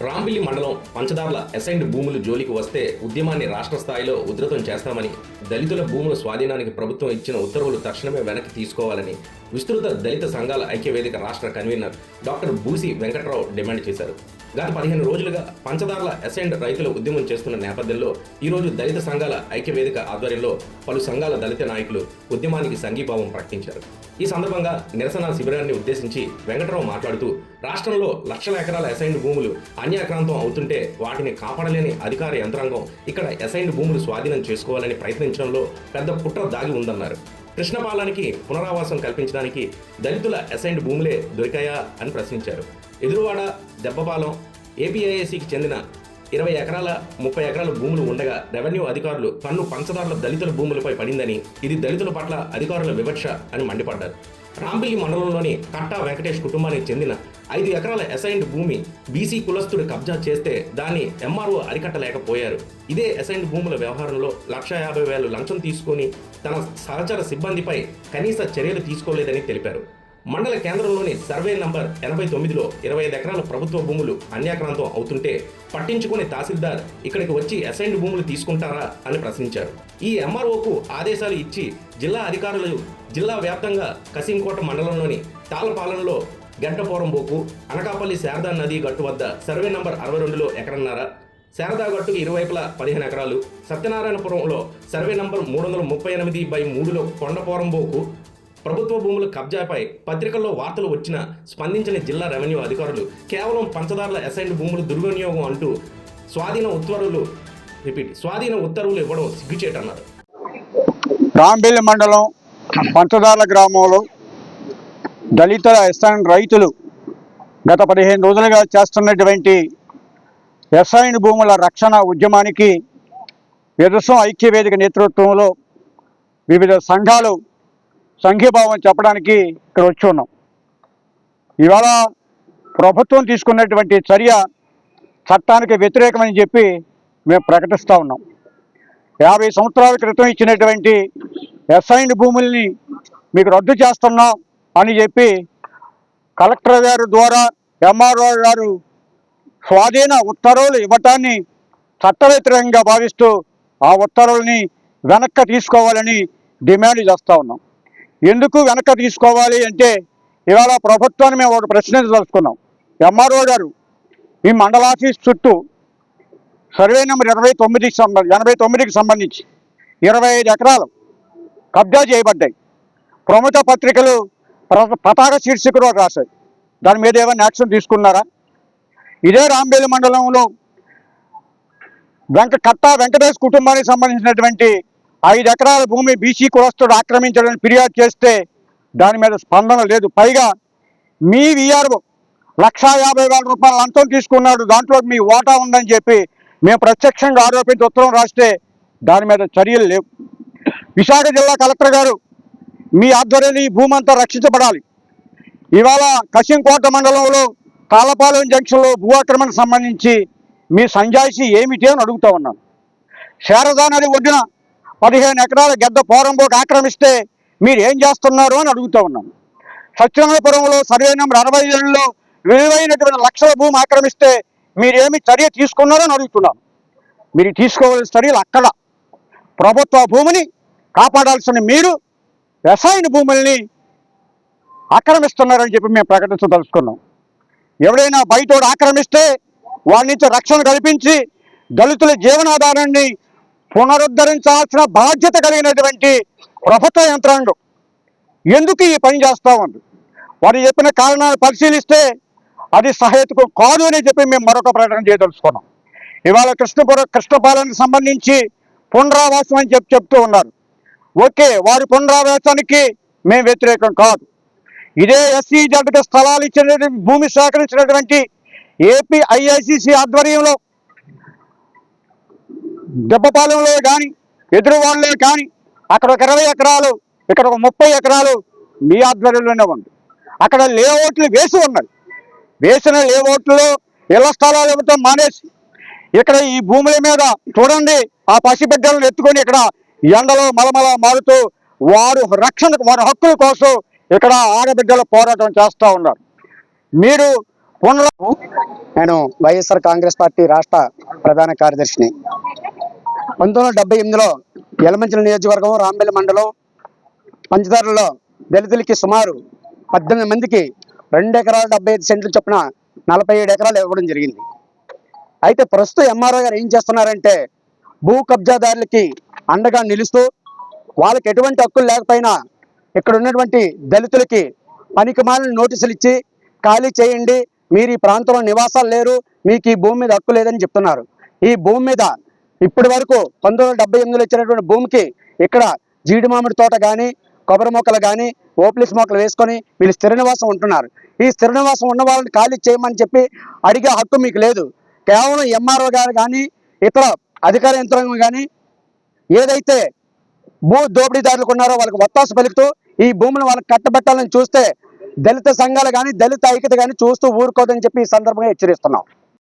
రాంబిల్లి మండలం పంచదార్ల అసైన్డ్ భూములు జోలికి వస్తే ఉద్యమాన్ని రాష్ట్ర స్థాయిలో ఉధృతం చేస్తామని, దళితుల భూముల స్వాధీనానికి ప్రభుత్వం ఇచ్చిన ఉత్తర్వులు తక్షణమే వెనక్కి తీసుకోవాలని విస్తృత దళిత సంఘాల ఐక్యవేదిక రాష్ట్ర convener doctor Busi Venkatrao demand చేశారు. గత 15 రోజులుగా పంచదార్ల అసైన్డ్ రైతులు ఉద్యమం చేస్తున్న నేపథ్యంలో ఈరోజు దళిత సంఘాల ఐక్యవేదిక ఆధ్వర్యంలో పలు సంఘాల దళిత నాయకులు ఉద్యమానికి సంఘీభావం ప్రకటించారు. ఈ సందర్భంగా నిరసన శిబిరాన్ని ఉద్దేశించి వెంకట్రావు మాట్లాడుతూ, రాష్ట్రంలో లక్షల ఎకరాల అసైన్డ్ భూములు అన్యాక్రాంతం అవుతుంటే వాటిని కాపాడలేని అధికార యంత్రాంగం ఇక్కడ అసైన్డ్ భూములు స్వాధీనం చేసుకోవాలని ప్రయత్నించడంలో పెద్ద కుట్ర దాగి ఉందన్నారు. కృష్ణపాలానికి పునరావాసం కల్పించడానికి దళితుల అసైన్డ్ భూములే దొరికాయా అని ప్రశ్నించారు. ఎదురువాడ, దెబ్బపాలెం ఏపీఐఏసీకి చెందిన 20 ఎకరాల 30 ఎకరాల భూములు ఉండగా రెవెన్యూ అధికారులు కన్ను పంచదారుల దళితుల భూములపై పడిందని, ఇది దళితుల పట్ల అధికారుల వివక్ష అని మండిపడ్డారు. రాంబిల్లి మండలంలోని కట్టా వెంకటేష్ కుటుంబానికి చెందిన 5 ఎకరాల అసైన్డ్ భూమి బీసీ కులస్తుడు కబ్జా చేస్తే దాన్ని ఎంఆర్ఓ అరికట్టలేకపోయారు. ఇదే అసైన్డ్ భూముల వ్యవహారంలో 1,50,000 లంచం తీసుకుని తన సహచర సిబ్బందిపై కనీస చర్యలు తీసుకోలేదని తెలిపారు. మండల కేంద్రంలోని సర్వే నంబర్ 89లో 25 ఎకరాల ప్రభుత్వ భూములు అన్యాక్రాంతం అవుతుంటే పట్టించుకునే తహసీల్దార్ ఇక్కడికి వచ్చి అసైన్డ్ భూములు తీసుకుంటారా అని ప్రశ్నించారు. ఈ ఎంఆర్ఓకు ఆదేశాలు ఇచ్చి జిల్లా అధికారులు జిల్లా వ్యాప్తంగా కసింకోట మండలంలోని తాళపాలెంలో గడ్డపోరంబోకు, అనకాపల్లి శారదా నదీ గట్టు వద్ద సర్వే నంబర్ 62లో ఎకరన్నర, శారదా గట్టుకు ఇరువైపులా 15 ఎకరాలు, సత్యనారాయణపురంలో సర్వే నంబర్ 338/3లో కొండపోరంబోకు ప్రభుత్వ భూముల కబ్జాపై పత్రికల్లో వార్తలు వచ్చినా స్పందించిన జిల్లా రెవెన్యూ అధికారులు కేవలం పంచదార్ల అసైన్డ్ భూములు దుర్వినియోగం అంటూ స్వాధీన ఉత్తర్వులు ఇవ్వడం సిగ్గుచేటన్నారు. రాంబిల్లి మండలం పంచదార్ల గ్రామంలో దళిత అసైన్డ్ రైతులు గత 15 రోజులుగా చేస్తున్నటువంటి అసైన్డ్ భూముల రక్షణ ఉద్యమానికి ఎదుసం ఐక్యవేదిక నేతృత్వంలో వివిధ సంఘాలు సంఘీభావం చెప్పడానికి ఇక్కడ వచ్చి ఉన్నాం. ఇవాళ ప్రభుత్వం తీసుకున్నటువంటి చర్య చట్టానికి వ్యతిరేకమని చెప్పి మేము ప్రకటిస్తూ ఉన్నాం. 50 సంవత్సరాల క్రితం ఇచ్చినటువంటి అసైన్డ్ భూముల్ని మీకు రద్దు చేస్తున్నాం అని చెప్పి కలెక్టర్ గారి ద్వారా ఎంఆర్ఓ గారు స్వాధీన ఉత్తర్వులు ఇవ్వటాన్ని చట్ట వ్యతిరేకంగా భావిస్తూ ఆ ఉత్తర్వుల్ని వెనక్కి తీసుకోవాలని డిమాండ్ చేస్తూ ఉన్నాం. ఎందుకు వెనక్కి తీసుకోవాలి అంటే, ఇవాళ ప్రభుత్వాన్ని మేము ఒక ప్రశ్నించదలుచుకున్నాం. ఎంఆర్ఓ గారు ఈ మండల ఆఫీస్ చుట్టూ సర్వే నెంబర్ 89కి సంబంధించి 25 ఎకరాలు కబ్జా చేయబడ్డాయి. ప్రముఖ పత్రికలు పతాక శీర్షికలో రాశాయి. దాని మీద ఏమైనా యాక్షన్ తీసుకున్నారా? ఇదే రాంబిల్లి మండలంలో కట్టా వెంకటేష్ కుటుంబానికి సంబంధించినటువంటి 5 ఎకరాల భూమి బీసీ కులస్తుడు ఆక్రమించాలని ఫిర్యాదు చేస్తే దాని మీద స్పందన లేదు. పైగా మీ వీఆర్ఓ 1,50,000 రూపాయల లంచం తీసుకున్నాడు, దాంట్లో మీ వాటా ఉందని చెప్పి మేము ప్రత్యక్షంగా ఆరోపించి ఉత్తరం రాస్తే దాని మీద చర్యలు లేవు. విశాఖ జిల్లా కలెక్టర్ గారు మీ ఆధ్వర్యంలో ఈ భూమి అంతా రక్షించబడాలి. ఇవాళ కసింకోట మండలంలో తాళపాలెం జంక్షన్లో భూ ఆక్రమణకు సంబంధించి మీ సంజాయిషి ఏమిటి అని అడుగుతా ఉన్నాను. శారదా నది ఒడ్డున 15 ఎకరాల గెద్ద పోరంబోకు ఆక్రమిస్తే మీరు ఏం చేస్తున్నారు అని అడుగుతూ ఉన్నాను. సత్యనారాయణపురంలో సర్వే నెంబర్ 67లో విలువైనటువంటి లక్షల భూమి ఆక్రమిస్తే మీరేమి చర్య తీసుకున్నారని అడుగుతున్నాను. మీరు తీసుకోవాల్సిన చర్యలు అక్కడ ప్రభుత్వ భూమిని కాపాడాల్సిన మీరు అసైన్డ్ భూముల్ని ఆక్రమిస్తున్నారని చెప్పి మేము ప్రకటించదలుచుకున్నాం. ఎవరైనా బయటోడు ఆక్రమిస్తే వాడి నుంచి రక్షణ కల్పించి దళితుల జీవనాధారాన్ని పునరుద్ధరించాల్సిన బాధ్యత కలిగినటువంటి ప్రభుత్వ యంత్రాంగం ఎందుకు ఈ పని చేస్తూ ఉంది? వారు చెప్పిన కారణాలు పరిశీలిస్తే అది సహేతుకం కాదు అని చెప్పి మేము మరొక ప్రకటన చేయదలుచుకున్నాం. ఇవాళ కృష్ణపాలెంకి సంబంధించి పునరావాసం అని చెప్తూ ఉన్నారు. ఓకే, వారి పునరావాసానికి మేము వ్యతిరేకం కాదు. ఇదే SEZకి స్థలాలు ఇచ్చినటువంటి భూమి సేకరించినటువంటి ఏపీఐఐసిసి ఆధ్వర్యంలో దెబ్బపాలెంలో కానీ ఎదురువాళ్ళలో కానీ అక్కడ ఒక 20 ఎకరాలు, ఇక్కడ ఒక 30 ఎకరాలు మీ ఆధ్వర్యంలోనే ఉంది. అక్కడ లేఅవుట్లు వేసి ఉన్నాయి. వేసిన లేఅవుట్లో ఇళ్ల స్థలాలు ఇవ్వటం మానేసి ఇక్కడ ఈ భూముల మీద చూడండి, ఆ పసిబిడ్డలను ఎత్తుకొని ఇక్కడ ఎండలో మలమల మారుతూ వారి హక్కుల కోసం ఇక్కడ ఆడబిడ్డలు పోరాటం చేస్తూ ఉన్నారు. మీరు పునరు నేను వైఎస్ఆర్ కాంగ్రెస్ పార్టీ రాష్ట్ర ప్రధాన కార్యదర్శిని. 1978లో యలమంచిలి నియోజకవర్గం రాంబెల్లి మండలం పంచదారులో దళితులకి సుమారు 18 మందికి 2 ఎకరాలు 75 సెంట్లు చొప్పున 47 ఎకరాలు ఇవ్వడం జరిగింది. అయితే ప్రస్తుతం ఎంఆర్ఓ గారు ఏం చేస్తున్నారంటే భూ కబ్జాదారులకి అండగా నిలుస్తూ వాళ్ళకి ఎటువంటి హక్కులు లేకపోయినా ఇక్కడ ఉన్నటువంటి దళితులకి పనికిమాలిన నోటీసులు ఇచ్చి ఖాళీ చేయండి, మీరు ఈ ప్రాంతంలో నివాసాలు లేరు, మీకు ఈ భూమి మీద హక్కు లేదని చెప్తున్నారు. ఈ భూమి మీద ఇప్పటి వరకు 1978లో ఇచ్చినటువంటి భూమికి ఇక్కడ జీడి మామిడి తోట కానీ కొబ్బరి మొక్కలు కానీ ఓప్లిస్ మొక్కలు వేసుకొని వీళ్ళు స్థిర నివాసం ఉంటున్నారు. ఈ స్థిర నివాసం ఉన్న వాళ్ళని ఖాళీ చేయమని చెప్పి అడిగే హక్కు మీకు లేదు. కేవలం ఎంఆర్ఓ గారు కానీ ఇతర అధికార యంత్రాంగం కానీ ఏదైతే భూ దోపిడీదారులకు ఉన్నారో వాళ్ళకి ఒత్తాసు పలుకుతూ ఈ భూములను వాళ్ళకి కట్టబెట్టాలని చూస్తే దళిత సంఘాలు కానీ దళిత ఐక్యత కానీ చూస్తూ ఊరుకోదని చెప్పి ఈ సందర్భంగా హెచ్చరిస్తున్నాం.